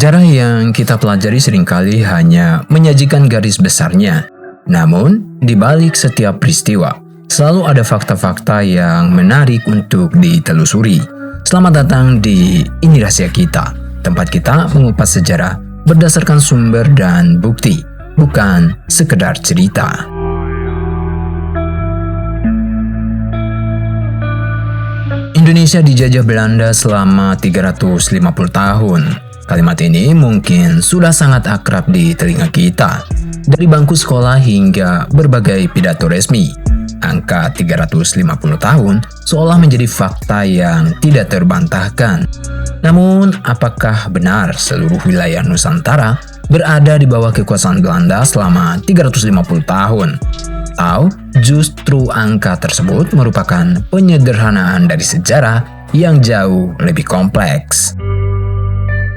Sejarah yang kita pelajari seringkali hanya menyajikan garis besarnya. Namun, di balik setiap peristiwa, selalu ada fakta-fakta yang menarik untuk ditelusuri. Selamat datang di Ini Rahasia Kita, tempat kita mengupas sejarah berdasarkan sumber dan bukti, bukan sekedar cerita. Indonesia dijajah Belanda selama 350 tahun. Kalimat ini mungkin sudah sangat akrab di telinga kita. Dari bangku sekolah hingga berbagai pidato resmi, angka 350 tahun seolah menjadi fakta yang tidak terbantahkan. Namun, apakah benar seluruh wilayah Nusantara berada di bawah kekuasaan Belanda selama 350 tahun? Atau justru angka tersebut merupakan penyederhanaan dari sejarah yang jauh lebih kompleks?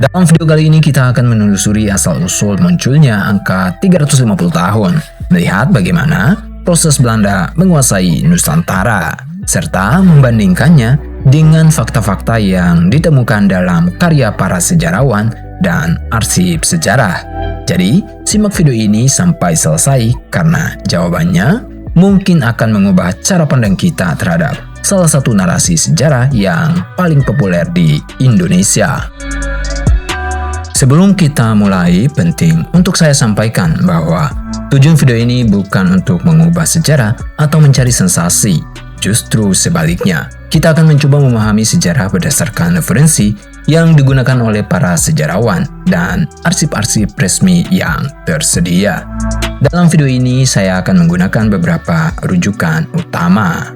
Dalam video kali ini kita akan menelusuri asal-usul munculnya angka 350 tahun, melihat bagaimana proses Belanda menguasai Nusantara, serta membandingkannya dengan fakta-fakta yang ditemukan dalam karya para sejarawan dan arsip sejarah. Jadi, simak video ini sampai selesai karena jawabannya mungkin akan mengubah cara pandang kita terhadap salah satu narasi sejarah yang paling populer di Indonesia. Sebelum kita mulai, penting untuk saya sampaikan bahwa tujuan video ini bukan untuk mengubah sejarah atau mencari sensasi. Justru sebaliknya, kita akan mencoba memahami sejarah berdasarkan referensi yang digunakan oleh para sejarawan dan arsip-arsip resmi yang tersedia. Dalam video ini, saya akan menggunakan beberapa rujukan utama.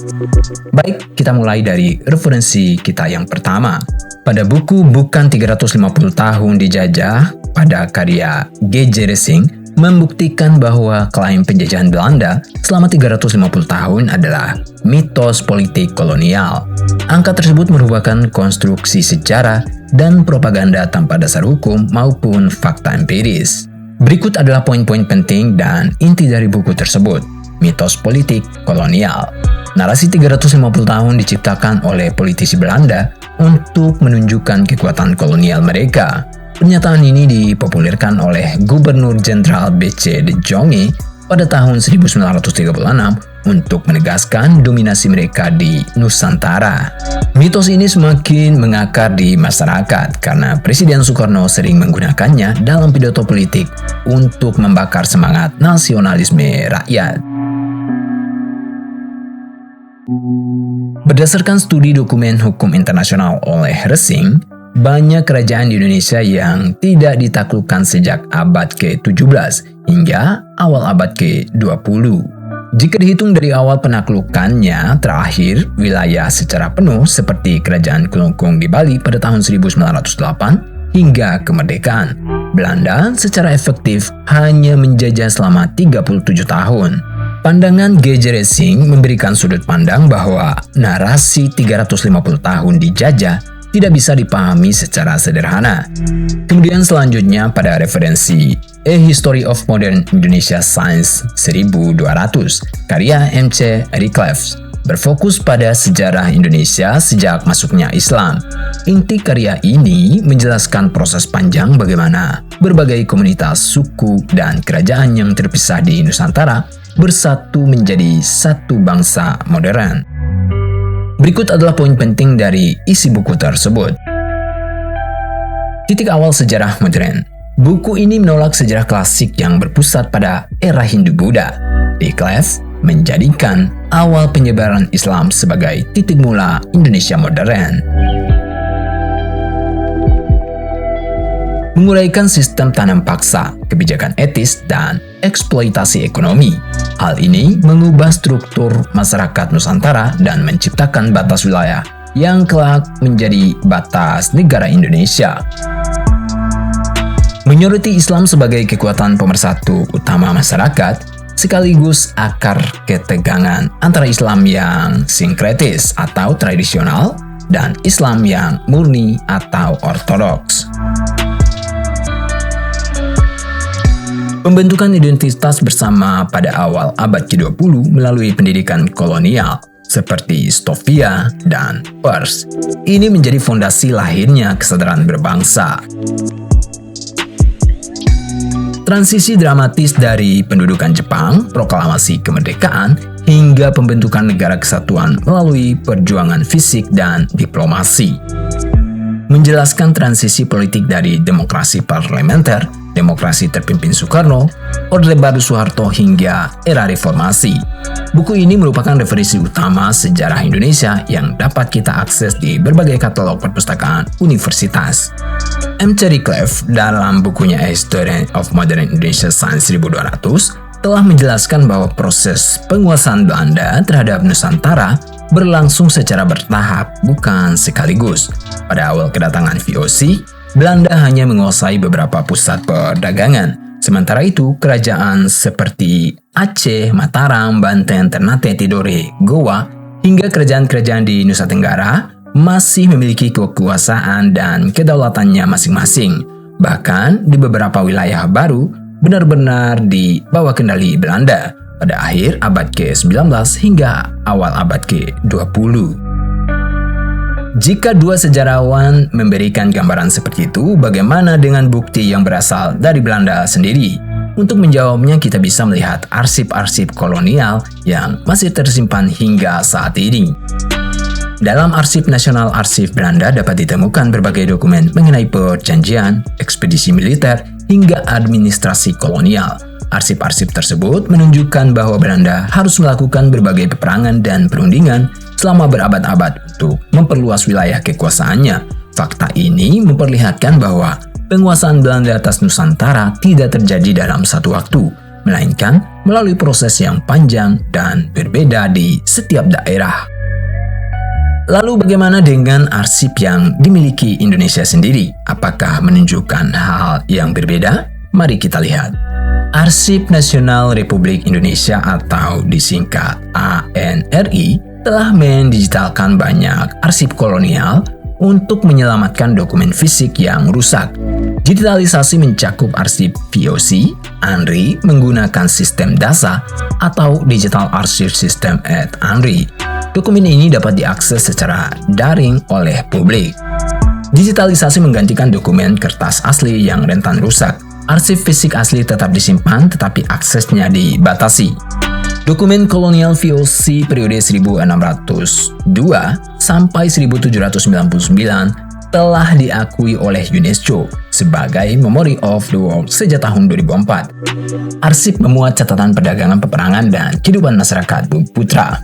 Baik, kita mulai dari referensi kita yang pertama. Pada buku Bukan 350 Tahun Dijajah, pada karya G.J. Racing, membuktikan bahwa klaim penjajahan Belanda selama 350 tahun adalah mitos politik kolonial. Angka tersebut merupakan konstruksi sejarah dan propaganda tanpa dasar hukum maupun fakta empiris. Berikut adalah poin-poin penting dan inti dari buku tersebut. Mitos politik kolonial. Narasi 350 tahun diciptakan oleh politisi Belanda untuk menunjukkan kekuatan kolonial mereka. Pernyataan ini dipopulerkan oleh Gubernur Jenderal B.C. de Jonge pada tahun 1936 untuk menegaskan dominasi mereka di Nusantara. Mitos ini semakin mengakar di masyarakat karena Presiden Soekarno sering menggunakannya dalam pidato politik untuk membakar semangat nasionalisme rakyat. Berdasarkan studi dokumen hukum internasional oleh Racing, banyak kerajaan di Indonesia yang tidak ditaklukkan sejak abad ke-17 hingga awal abad ke-20. Jika dihitung dari awal penaklukannya terakhir wilayah secara penuh seperti Kerajaan Kelungkung di Bali pada tahun 1908 hingga kemerdekaan, Belanda secara efektif hanya menjajah selama 37 tahun. Pandangan G.J. Racing memberikan sudut pandang bahwa narasi 350 tahun dijajah tidak bisa dipahami secara sederhana. Kemudian selanjutnya pada referensi A History of Modern Indonesia Science 1200, karya M.C. Ricklefs, berfokus pada sejarah Indonesia sejak masuknya Islam. Inti karya ini menjelaskan proses panjang bagaimana berbagai komunitas, suku, dan kerajaan yang terpisah di Nusantara bersatu menjadi satu bangsa modern. Berikut adalah poin penting dari isi buku tersebut. Titik awal sejarah modern. Buku ini menolak sejarah klasik yang berpusat pada era Hindu-Buddha. Ricklefs menjadikan awal penyebaran Islam sebagai titik mula Indonesia modern. Menguraikan sistem tanam paksa, kebijakan etis, dan eksploitasi ekonomi. Hal ini mengubah struktur masyarakat Nusantara dan menciptakan batas wilayah yang kelak menjadi batas negara Indonesia. Menyoroti Islam sebagai kekuatan pemersatu utama masyarakat, sekaligus akar ketegangan antara Islam yang sinkretis atau tradisional dan Islam yang murni atau ortodoks. Pembentukan identitas bersama pada awal abad ke-20 melalui pendidikan kolonial seperti Stovia dan Peirce. Ini menjadi fondasi lahirnya kesadaran berbangsa. Transisi dramatis dari pendudukan Jepang, proklamasi kemerdekaan, hingga pembentukan negara kesatuan melalui perjuangan fisik dan diplomasi. Menjelaskan transisi politik dari demokrasi parlementer, demokrasi terpimpin Soekarno, Orde Baru Soeharto hingga era reformasi. Buku ini merupakan referensi utama sejarah Indonesia yang dapat kita akses di berbagai katalog perpustakaan universitas. M. Cherrycliffe dalam bukunya A History of Modern Indonesia Science 1200 telah menjelaskan bahwa proses penguasaan Belanda terhadap Nusantara berlangsung secara bertahap, bukan sekaligus. Pada awal kedatangan VOC, Belanda hanya menguasai beberapa pusat perdagangan. Sementara itu, kerajaan seperti Aceh, Mataram, Banten, Ternate, Tidore, Goa, hingga kerajaan-kerajaan di Nusa Tenggara masih memiliki kekuasaan dan kedaulatannya masing-masing. Bahkan di beberapa wilayah baru benar-benar di bawah kendali Belanda pada akhir abad ke-19 hingga awal abad ke-20. Jika dua sejarawan memberikan gambaran seperti itu, bagaimana dengan bukti yang berasal dari Belanda sendiri? Untuk menjawabnya, kita bisa melihat arsip-arsip kolonial yang masih tersimpan hingga saat ini. Dalam Arsip Nasional Arsip Belanda dapat ditemukan berbagai dokumen mengenai perjanjian, ekspedisi militer, hingga administrasi kolonial. Arsip-arsip tersebut menunjukkan bahwa Belanda harus melakukan berbagai peperangan dan perundingan selama berabad-abad untuk memperluas wilayah kekuasaannya. Fakta ini memperlihatkan bahwa penguasaan Belanda atas Nusantara tidak terjadi dalam satu waktu, melainkan melalui proses yang panjang dan berbeda di setiap daerah. Lalu bagaimana dengan arsip yang dimiliki Indonesia sendiri? Apakah menunjukkan hal yang berbeda? Mari kita lihat. Arsip Nasional Republik Indonesia atau disingkat ANRI telah mendigitalkan banyak arsip kolonial untuk menyelamatkan dokumen fisik yang rusak. Digitalisasi mencakup arsip VOC, ANRI menggunakan sistem DASA atau Digital Archive System at ANRI. Dokumen ini dapat diakses secara daring oleh publik. Digitalisasi menggantikan dokumen kertas asli yang rentan rusak. Arsip fisik asli tetap disimpan, tetapi aksesnya dibatasi. Dokumen kolonial VOC periode 1602 sampai 1799 telah diakui oleh UNESCO sebagai Memory of the World sejak tahun 2004. Arsip memuat catatan perdagangan, peperangan, dan kehidupan masyarakat Putra.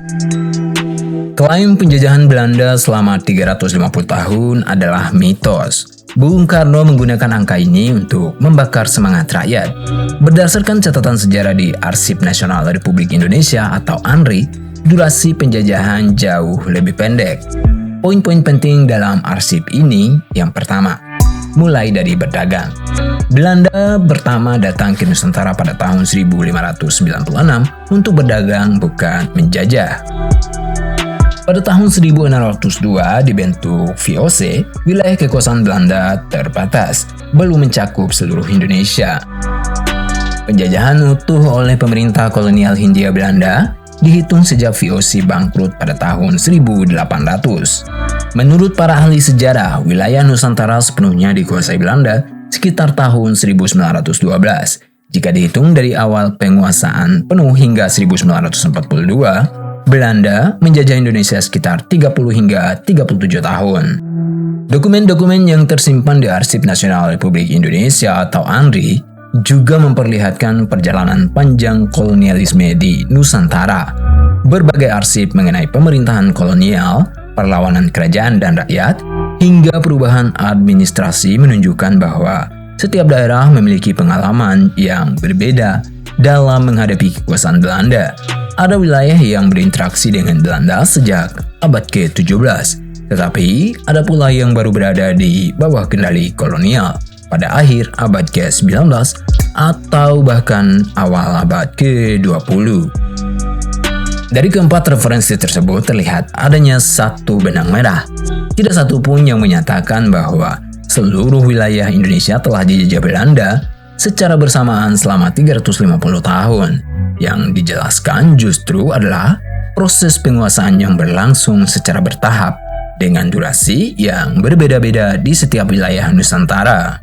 Klaim penjajahan Belanda selama 350 tahun adalah mitos. Bung Karno menggunakan angka ini untuk membakar semangat rakyat. Berdasarkan catatan sejarah di Arsip Nasional Republik Indonesia atau ANRI, durasi penjajahan jauh lebih pendek. Poin-poin penting dalam arsip ini, yang pertama, mulai dari berdagang. Belanda pertama datang ke Nusantara pada tahun 1596 untuk berdagang, bukan menjajah. Pada tahun 1602 dibentuk VOC, wilayah kekuasaan Belanda terbatas, belum mencakup seluruh Indonesia. Penjajahan utuh oleh pemerintah kolonial Hindia Belanda dihitung sejak VOC bangkrut pada tahun 1800. Menurut para ahli sejarah, wilayah Nusantara sepenuhnya dikuasai Belanda sekitar tahun 1912. Jika dihitung dari awal penguasaan penuh hingga 1942, Belanda menjajah Indonesia sekitar 30 hingga 37 tahun. Dokumen-dokumen yang tersimpan di Arsip Nasional Republik Indonesia atau ANRI juga memperlihatkan perjalanan panjang kolonialisme di Nusantara. Berbagai arsip mengenai pemerintahan kolonial, perlawanan kerajaan dan rakyat, hingga perubahan administrasi menunjukkan bahwa setiap daerah memiliki pengalaman yang berbeda dalam menghadapi kekuasaan Belanda. Ada wilayah yang berinteraksi dengan Belanda sejak abad ke-17, tetapi ada pula yang baru berada di bawah kendali kolonial pada akhir abad ke-19 atau bahkan awal abad ke-20. Dari keempat referensi tersebut terlihat adanya satu benang merah. Tidak satu pun yang menyatakan bahwa seluruh wilayah Indonesia telah dijajah Belanda secara bersamaan selama 350 tahun. Yang dijelaskan justru adalah proses penguasaan yang berlangsung secara bertahap dengan durasi yang berbeda-beda di setiap wilayah Nusantara.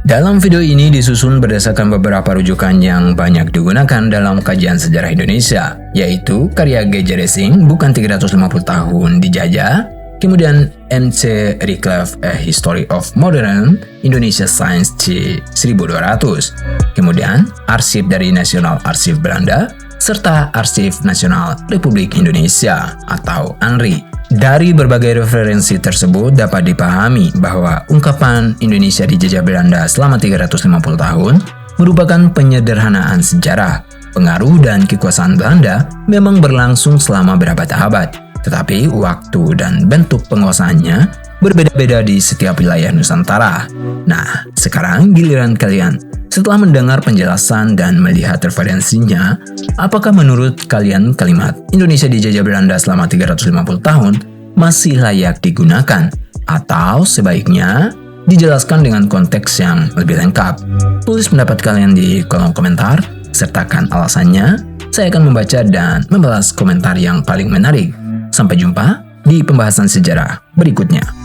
Dalam video ini disusun berdasarkan beberapa rujukan yang banyak digunakan dalam kajian sejarah Indonesia, yaitu karya G.J. Racing, Bukan 350 Tahun Dijajah, kemudian M.C. Reclave, A History of Modern Indonesia Science C. 1200, kemudian arsip dari National Arsip Belanda, serta Arsip Nasional Republik Indonesia atau ANRI. Dari berbagai referensi tersebut dapat dipahami bahwa ungkapan Indonesia dijajah Belanda selama 350 tahun merupakan penyederhanaan sejarah. Pengaruh dan kekuasaan Belanda memang berlangsung selama berabad-abad, tetapi waktu dan bentuk penguasaannya berbeda-beda di setiap wilayah Nusantara. Nah, sekarang giliran kalian. Setelah mendengar penjelasan dan melihat referensinya, apakah menurut kalian kalimat Indonesia dijajah Belanda selama 350 tahun masih layak digunakan? Atau sebaiknya dijelaskan dengan konteks yang lebih lengkap? Tulis pendapat kalian di kolom komentar, sertakan alasannya. Saya akan membaca dan membalas komentar yang paling menarik. Sampai jumpa di pembahasan sejarah berikutnya.